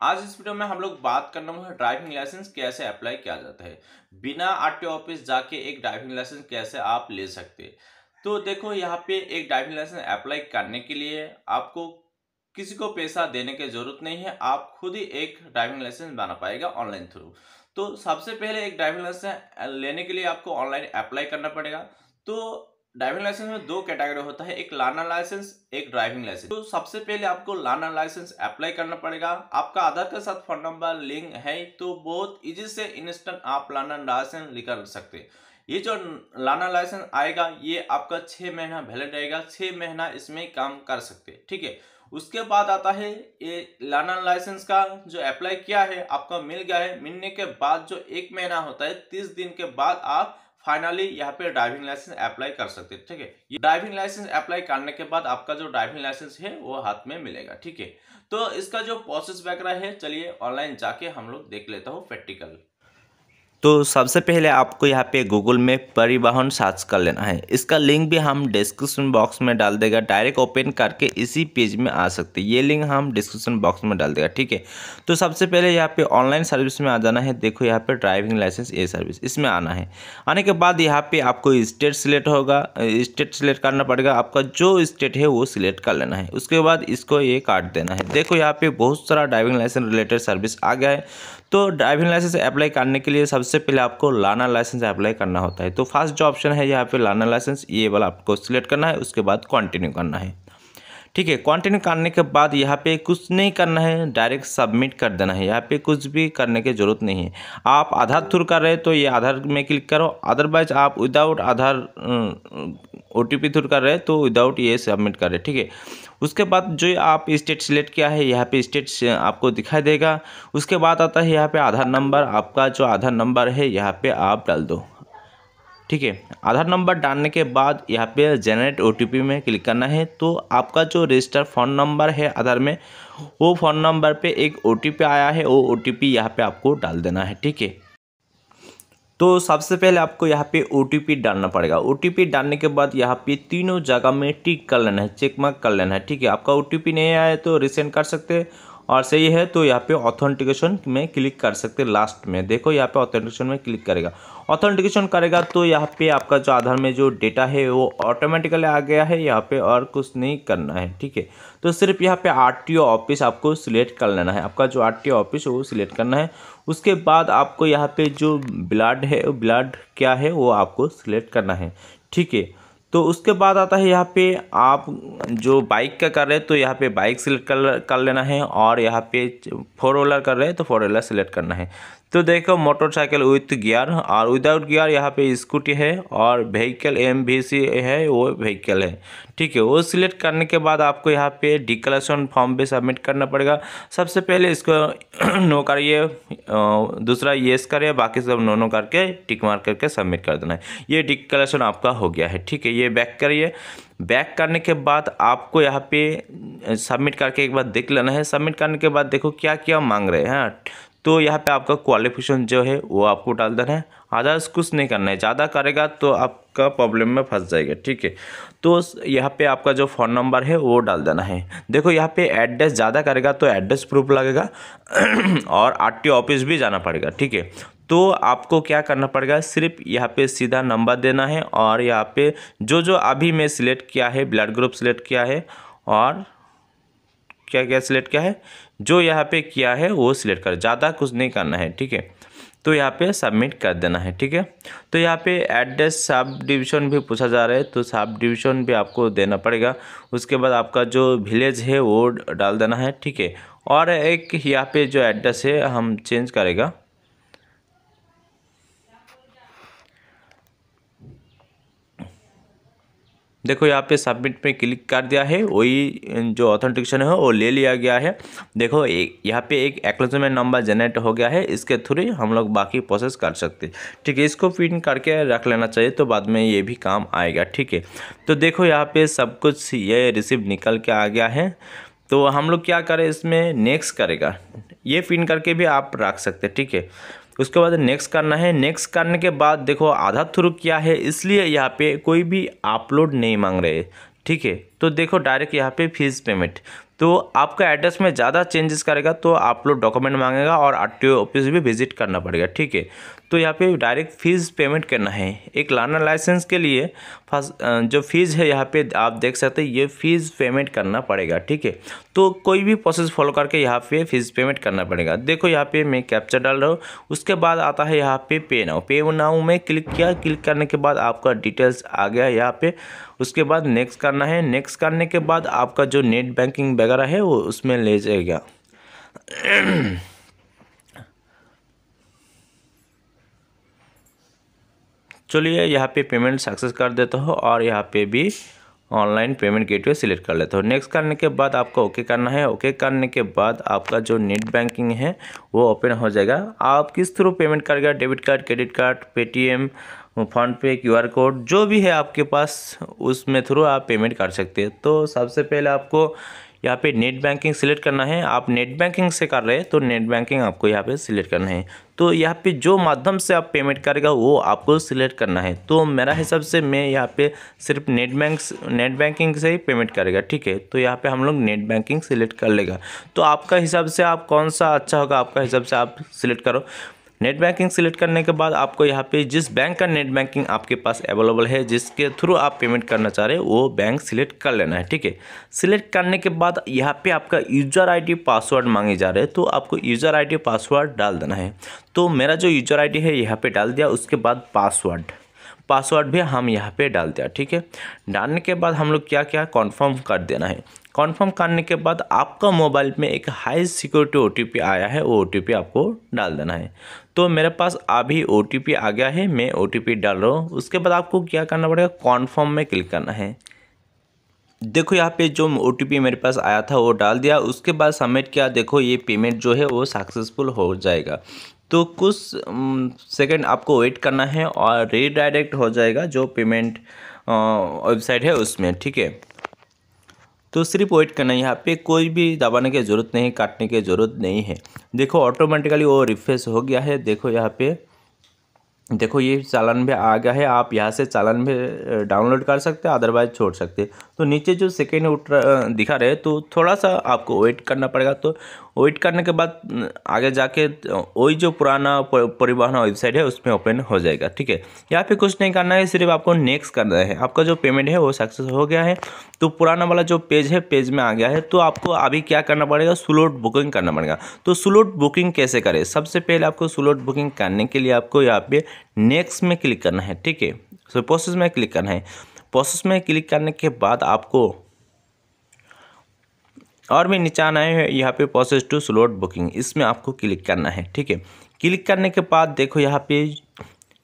आज इस वीडियो में हम लोग बात करने वाले हैं ड्राइविंग लाइसेंस कैसे अप्लाई किया जाता है। बिना आरटीओ ऑफिस जाके एक ड्राइविंग लाइसेंस कैसे आप ले सकते हैं। तो देखो यहाँ पे एक ड्राइविंग लाइसेंस अप्लाई करने के लिए आपको किसी को पैसा देने की जरूरत नहीं है, आप खुद ही एक ड्राइविंग लाइसेंस बना पाएगा ऑनलाइन थ्रू। तो सबसे पहले एक ड्राइविंग लाइसेंस लेने के लिए आपको ऑनलाइन अप्लाई करना पड़ेगा। तो ड्राइविंग लाइसेंस में दो कैटेगरी होता है, एक लर्नर लाइसेंस, एक ड्राइविंग लाइसेंस। तो सबसे पहले आपको लर्नर लाइसेंस अप्लाई करना पड़ेगा। आपका आधार के साथ फोन नंबर लिंक है तो बहुत इजी से इंस्टेंट आप लर्नर लाइसेंस निकाल सकते हैं। ये जो लर्नर लाइसेंस आएगा ये आपका 6 महीना वैलिड रहेगा, 6 महीना इसमें काम कर सकते हैं, ठीक है। उसके बाद आता है ये लर्नर लाइसेंस का जो अप्लाई किया है आपका मिल गया है। मिलने के बाद जो 1 महीना होता है 30 दिन के बाद आप फाइनली यहाँ पे ड्राइविंग लाइसेंस अप्लाई कर सकते हैं, ठीक है। ये ड्राइविंग लाइसेंस अप्लाई करने के बाद आपका जो ड्राइविंग लाइसेंस है वो हाथ में मिलेगा, ठीक है। तो इसका जो प्रोसेस वगैरह है चलिए ऑनलाइन जाके हम लोग देख लेता हूँ प्रैक्टिकल। तो सबसे पहले आपको यहाँ पे गूगल में परिवहन सर्च कर लेना है। इसका लिंक भी हम डिस्क्रिप्शन बॉक्स में डाल देगा, डायरेक्ट ओपन करके इसी पेज में आ सकते हैं। ये लिंक हम डिस्क्रिप्शन बॉक्स में डाल देगा, ठीक है। तो सबसे पहले यहाँ पे ऑनलाइन सर्विस में आ जाना है। देखो यहाँ पे ड्राइविंग लाइसेंस ए सर्विस, इसमें आना है। आने के बाद यहाँ पे आपको स्टेट सिलेक्ट होगा, स्टेट सिलेक्ट करना पड़ेगा। आपका जो स्टेट है वो सिलेक्ट कर लेना है। उसके बाद इसको ये काट देना है। देखो यहाँ पे बहुत सारा ड्राइविंग लाइसेंस रिलेटेड सर्विस आ गया है। तो ड्राइविंग लाइसेंस अप्लाई करने के लिए सबसे पहले आपको लर्नर लाइसेंस अप्लाई करना होता है। तो फर्स्ट जो ऑप्शन है यहाँ पे लर्नर लाइसेंस, ये वाला आपको सिलेक्ट करना है। उसके बाद कंटिन्यू करना है, ठीक है। कंटिन्यू करने के बाद यहाँ पे कुछ नहीं करना है, डायरेक्ट सबमिट कर देना है। यहाँ पे कुछ भी करने की जरूरत नहीं है। आप आधार थ्रू कर रहे हैं तो ये आधार में क्लिक करो, अदरवाइज आप विदाउट आधार OTP थ्रू कर रहे हैं तो विदाउट ये सबमिट कर रहे हैं, ठीक है। उसके बाद जो आप स्टेट सिलेक्ट किया है यहाँ पे स्टेट आपको दिखाई देगा। उसके बाद आता है यहाँ पे आधार नंबर। आपका जो आधार नंबर है यहाँ पे आप डाल दो, ठीक है। आधार नंबर डालने के बाद यहाँ पे जनरेट OTP में क्लिक करना है। तो आपका जो रजिस्टर फ़ोन नंबर है आधार में, वो फ़ोन नंबर पे एक OTP आया है, वो OTP यहाँ पे आपको डाल देना है, ठीक है। तो सबसे पहले आपको यहाँ पे OTP डालना पड़ेगा। OTP डालने के बाद यहाँ पे तीनों जगह में टिक कर लेना है, चेक मार्क कर लेना है, ठीक है। आपका OTP नहीं आया तो रिसेंड कर सकते हैं, और सही है तो यहाँ पे ऑथेंटिकेशन में क्लिक कर सकते हैं। लास्ट में देखो यहाँ पे ऑथेंटिकेशन में क्लिक करेगा, ऑथेंटिकेशन करेगा तो यहाँ पे आपका जो आधार में जो डेटा है वो ऑटोमेटिकली आ गया है यहाँ पे, और कुछ नहीं करना है, ठीक है। तो सिर्फ यहाँ पे RTO ऑफिस आपको सिलेक्ट कर लेना है। आपका जो RTO ऑफिस है वो सिलेक्ट करना है। उसके बाद आपको यहाँ पे जो ब्लड है, ब्लड क्या है वो आपको सिलेक्ट करना है, ठीक है। तो उसके बाद आता है यहाँ पे आप जो बाइक का कर रहे हैं तो यहाँ पे बाइक सिलेक्ट कर लेना है, और यहाँ पे 4 व्हीलर कर रहे हैं तो 4 व्हीलर सिलेक्ट करना है। तो देखो मोटरसाइकिल विथ गियर और विदाउट गियर यहाँ पे स्कूटी है, और व्हीकल MVC है वो व्हीकल है, ठीक है। वो सिलेक्ट करने के बाद आपको यहाँ पे डिक्लेरेशन फॉर्म पे सबमिट करना पड़ेगा। सबसे पहले इसको नो करिए, दूसरा येस करिए, बाकी सब नो करके टिक मार्क करके सबमिट कर देना है। ये डिक्लेरेशन आपका हो गया है, ठीक है। ये बैक करिए। बैक करने के बाद आपको यहाँ पे सबमिट करके एक बार देख लेना है। सबमिट करने के बाद देखो क्या क्या मांग रहे हैं। तो यहाँ पे आपका क्वालिफिकेशन जो है वो आपको डाल देना है, अदर्स कुछ नहीं करना है। ज़्यादा करेगा तो आपका प्रॉब्लम में फंस जाएगा, ठीक है। तो यहाँ पे आपका जो फ़ोन नंबर है वो डाल देना है। देखो यहाँ पे एड्रेस ज़्यादा करेगा तो एड्रेस प्रूफ लगेगा और RTO ऑफिस भी जाना पड़ेगा, ठीक है। तो आपको क्या करना पड़ेगा, सिर्फ यहाँ पे सीधा नंबर देना है, और यहाँ पे जो अभी मैं सिलेक्ट किया है, ब्लड ग्रुप सिलेक्ट किया है, और क्या क्या सिलेक्ट किया है, जो यहाँ पे किया है वो सिलेक्ट कर, ज़्यादा कुछ नहीं करना है, ठीक है। तो यहाँ पे सबमिट कर देना है, ठीक है। तो यहाँ पे एड्रेस सब डिवीज़न भी पूछा जा रहा है तो सब डिवीज़न भी आपको देना पड़ेगा। उसके बाद आपका जो विलेज है वो डाल देना है, ठीक है। और एक यहाँ पे जो एड्रेस है हम चेंज करेगा। देखो यहाँ पे सबमिट पे क्लिक कर दिया है, वही जो ऑथेंटिकेशन है वो ले लिया गया है। देखो यहाँ पे एक एक्नॉलेजमेंट नंबर जनरेट हो गया है, इसके थ्रू हम लोग बाकी प्रोसेस कर सकते हैं, ठीक है। इसको पिन करके रख लेना चाहिए तो बाद में ये भी काम आएगा, ठीक है। तो देखो यहाँ पे सब कुछ ये रिसीव निकल के आ गया है। तो हम लोग क्या करें, इसमें नेक्स्ट करेगा, ये पिन करके भी आप रख सकते हैं, ठीक है। उसके बाद नेक्स्ट करना है। नेक्स्ट करने के बाद देखो आधार थ्रू किया है इसलिए यहाँ पे कोई भी अपलोड नहीं मांग रहे, ठीक है। तो देखो डायरेक्ट यहाँ पे फीस पेमेंट, तो आपका एड्रेस में ज़्यादा चेंजेस करेगा तो आप लोग डॉक्यूमेंट मांगेगा और आरटीओ ऑफिस भी विजिट करना पड़ेगा, ठीक है। तो यहाँ पे डायरेक्ट फ़ीस पेमेंट करना है। एक लर्नर लाइसेंस के लिए फर्स्ट जो फ़ीस है यहाँ पे आप देख सकते हैं, ये फ़ीस पेमेंट करना पड़ेगा, ठीक है। तो कोई भी प्रोसेस फॉलो करके यहाँ पे फ़ीस पेमेंट करना पड़ेगा। देखो यहाँ पे मैं कैप्चर डाल रहा हूँ, उसके बाद आता है यहाँ पे पे नाउ में क्लिक किया। क्लिक करने के बाद आपका डिटेल्स आ गया यहाँ पे। उसके बाद नेक्स्ट करना है। नेक्स्ट करने के बाद आपका जो नेट बैंकिंग वगैरह है वो उसमें ले जाएगा। चलिए यहाँ पे पेमेंट सक्सेस कर देता हूँ और यहाँ पे भी ऑनलाइन पेमेंट गेटवे सिलेक्ट कर लेता हूँ। नेक्स्ट करने के बाद आपको ओके करना है। ओके करने के बाद आपका जो नेट बैंकिंग है वो ओपन हो जाएगा। आप किस थ्रू पेमेंट करेगा, debit card, credit card, Paytm, phone पे, QR कोड, जो भी है आपके पास उसमें थ्रू आप पेमेंट कर सकते हैं। तो सबसे पहले आपको यहाँ पे नेट बैंकिंग सिलेक्ट करना है। आप नेट बैंकिंग से कर रहे हैं तो नेट बैंकिंग आपको यहाँ पे सिलेक्ट करना है। तो यहाँ पे जो माध्यम से आप पेमेंट करेगा वो आपको सिलेक्ट करना है। तो मेरा हिसाब से मैं यहाँ पे सिर्फ नेट बैंकिंग से ही पेमेंट करेगा, ठीक है। तो यहाँ पे हम लोग नेट बैंकिंग सिलेक्ट कर लेगा। तो आपका हिसाब से आप कौन सा अच्छा होगा, आपका हिसाब से आप सिलेक्ट करो। नेट बैंकिंग सिलेक्ट करने के बाद आपको यहाँ पे जिस बैंक का नेट बैंकिंग आपके पास अवेलेबल है, जिसके थ्रू आप पेमेंट करना चाह रहे हैं, वो बैंक सिलेक्ट कर लेना है, ठीक है। सिलेक्ट करने के बाद यहाँ पे आपका यूज़र आईडी पासवर्ड मांगे जा रहे हैं, तो आपको यूज़र आईडी पासवर्ड डाल देना है। तो मेरा जो यूज़र आईडी है यहाँ पे डाल दिया। उसके बाद पासवर्ड भी हम यहाँ पे डाल दिया, ठीक है। डालने के बाद हम लोग क्या क्या कॉन्फर्म कर देना है। कॉन्फर्म करने के बाद आपका मोबाइल में एक हाई सिक्योरिटी OTP आया है, वो OTP आपको डाल देना है। तो मेरे पास अभी OTP आ गया है, मैं OTP डाल रहा हूँ। उसके बाद आपको क्या करना पड़ेगा, कॉन्फर्म में क्लिक करना है। देखो यहाँ पे जो OTP मेरे पास आया था वो डाल दिया। उसके बाद सबमिट किया। देखो ये पेमेंट जो है वो सक्सेसफुल हो जाएगा। तो कुछ सेकंड आपको वेट करना है और रीडायरेक्ट हो जाएगा जो पेमेंट वेबसाइट है उसमें, ठीक है। तो सिर्फ वेट करना है। यहाँ पे कोई भी दबाने की ज़रूरत नहीं, काटने की ज़रूरत नहीं है। देखो ऑटोमेटिकली वो रिफ्रेश हो गया है। देखो यहाँ पे देखो ये चालान भी आ गया है। आप यहाँ से चालान भी डाउनलोड कर सकते हैं, अदरवाइज छोड़ सकते हैं। तो नीचे जो सेकेंड दिखा रहे हैं तो थोड़ा सा आपको वेट करना पड़ेगा। तो वेट करने के बाद आगे जाके वही जो पुराना परिवहन वेबसाइट है उसमें ओपन हो जाएगा, ठीक है। यहाँ पे कुछ नहीं करना है, सिर्फ आपको नेक्स्ट करना है। आपका जो पेमेंट है वो सक्सेस हो गया है। तो पुराना वाला जो पेज है, पेज में आ गया है। तो आपको अभी क्या करना पड़ेगा, स्लॉट बुकिंग करना पड़ेगा। तो स्लॉट बुकिंग कैसे करें, सबसे पहले आपको स्लॉट बुकिंग करने के लिए आपको यहाँ पे नेक्स्ट में क्लिक करना है, ठीक है। सो प्रोसेस में क्लिक करना है। प्रोसेस में क्लिक करने के बाद आपको और भी नीचे आना है, यहाँ पे प्रोसेस टू स्लॉट बुकिंग, इसमें आपको क्लिक करना है, ठीक है। क्लिक करने के बाद देखो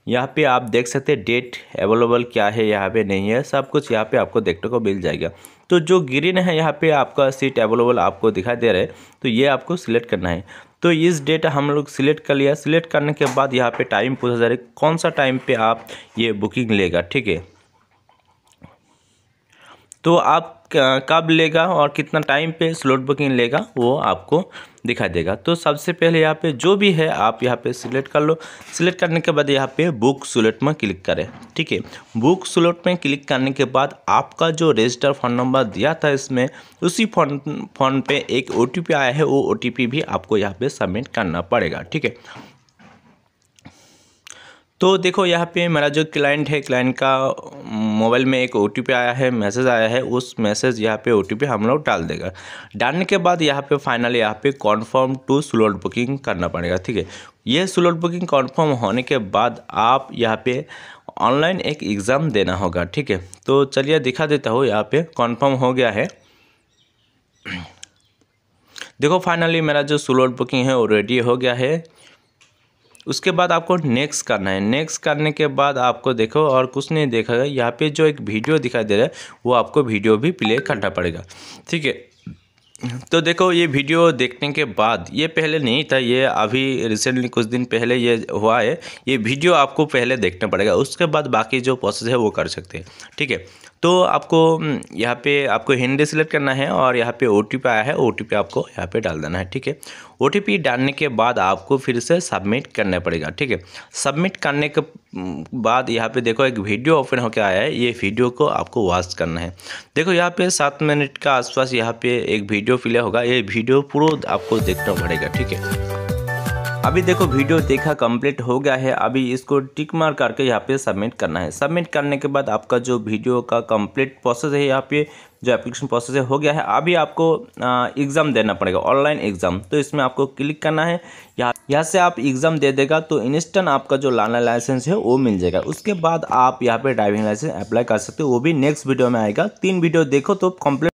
यहाँ पे आप देख सकते हैं डेट अवेलेबल क्या है, यहाँ पे नहीं है, सब कुछ यहाँ पे आपको देखने को मिल जाएगा। तो जो ग्रीन है यहाँ पे आपका सीट अवेलेबल आपको दिखाई दे रहा है, तो ये आपको सिलेक्ट करना है। तो इस डेट हम लोग सिलेक्ट कर लिया। सिलेक्ट करने के बाद यहाँ पे टाइम पूछा जा रहा है, कौन सा टाइम पे आप ये बुकिंग लेगा, ठीक है। तो आप कब लेगा और कितना टाइम पे स्लॉट बुकिंग लेगा वो आपको दिखा देगा। तो सबसे पहले यहाँ पे जो भी है आप यहाँ पे सिलेक्ट कर लो। सिलेक्ट करने के बाद यहाँ पे बुक स्लॉट में क्लिक करें, ठीक है। बुक स्लॉट में क्लिक करने के बाद आपका जो रजिस्टर फ़ोन नंबर दिया था इसमें, उसी फ़ोन पे एक OTP आया है, वो OTP भी आपको यहाँ पे सबमिट करना पड़ेगा, ठीक है। तो देखो यहाँ पे मेरा जो क्लाइंट है, क्लाइंट का मोबाइल में एक OTP आया है, मैसेज आया है। उस मैसेज यहाँ पे OTP हम लोग डाल देगा। डालने के बाद यहाँ पे फाइनली यहाँ पे कॉन्फर्म टू स्लॉट बुकिंग करना पड़ेगा, ठीक है। ये स्लॉट बुकिंग कॉन्फर्म होने के बाद आप यहाँ पे ऑनलाइन एक एग्ज़ाम देना होगा, ठीक है। तो चलिए दिखा देता हूँ, यहाँ पे कॉन्फर्म हो गया है। देखो फाइनली मेरा जो स्लॉट बुकिंग है वो रेडी हो गया है। उसके बाद आपको नेक्स्ट करना है। नेक्स्ट करने के बाद आपको देखो और कुछ नहीं देखा है, यहाँ पे जो एक वीडियो दिखाई दे रहा है वो आपको वीडियो भी प्ले करना पड़ेगा, ठीक है। तो देखो ये वीडियो देखने के बाद, ये पहले नहीं था, ये अभी रिसेंटली कुछ दिन पहले ये हुआ है। ये वीडियो आपको पहले देखना पड़ेगा, उसके बाद बाकी जो प्रोसेस है वो कर सकते हैं, ठीक है। तो आपको यहाँ पे आपको हिंदी सेलेक्ट करना है और यहाँ पे OTP आया है, OTP आपको यहाँ पे डाल देना है। ठीक है, OTP डालने के बाद आपको फिर से सबमिट करना पड़ेगा। ठीक है, सबमिट करने के बाद यहाँ पे देखो एक वीडियो ओपन होकर आया है, ये वीडियो को आपको वॉच करना है। देखो यहाँ पे 7 मिनट का आसपास यहाँ पे एक वीडियो प्ले होगा, ये वीडियो पूरा आपको देखना पड़ेगा। ठीक है, अभी देखो वीडियो देखा कंप्लीट हो गया है। अभी इसको टिक मार करके यहाँ पे सबमिट करना है। सबमिट करने के बाद आपका जो वीडियो का कंप्लीट प्रोसेस है, यहाँ पे जो एप्लीकेशन प्रोसेस है हो गया है। अभी आपको एग्ज़ाम देना पड़ेगा, ऑनलाइन एग्ज़ाम। तो इसमें आपको क्लिक करना है। यहाँ से आप एग्ज़ाम दे देगा तो इंस्टेंट आपका जो लर्नर लाइसेंस है वो मिल जाएगा। उसके बाद आप यहाँ पे ड्राइविंग लाइसेंस अप्लाई कर सकते हो, वो भी नेक्स्ट वीडियो में आएगा। 3 वीडियो देखो तो कंप्लीट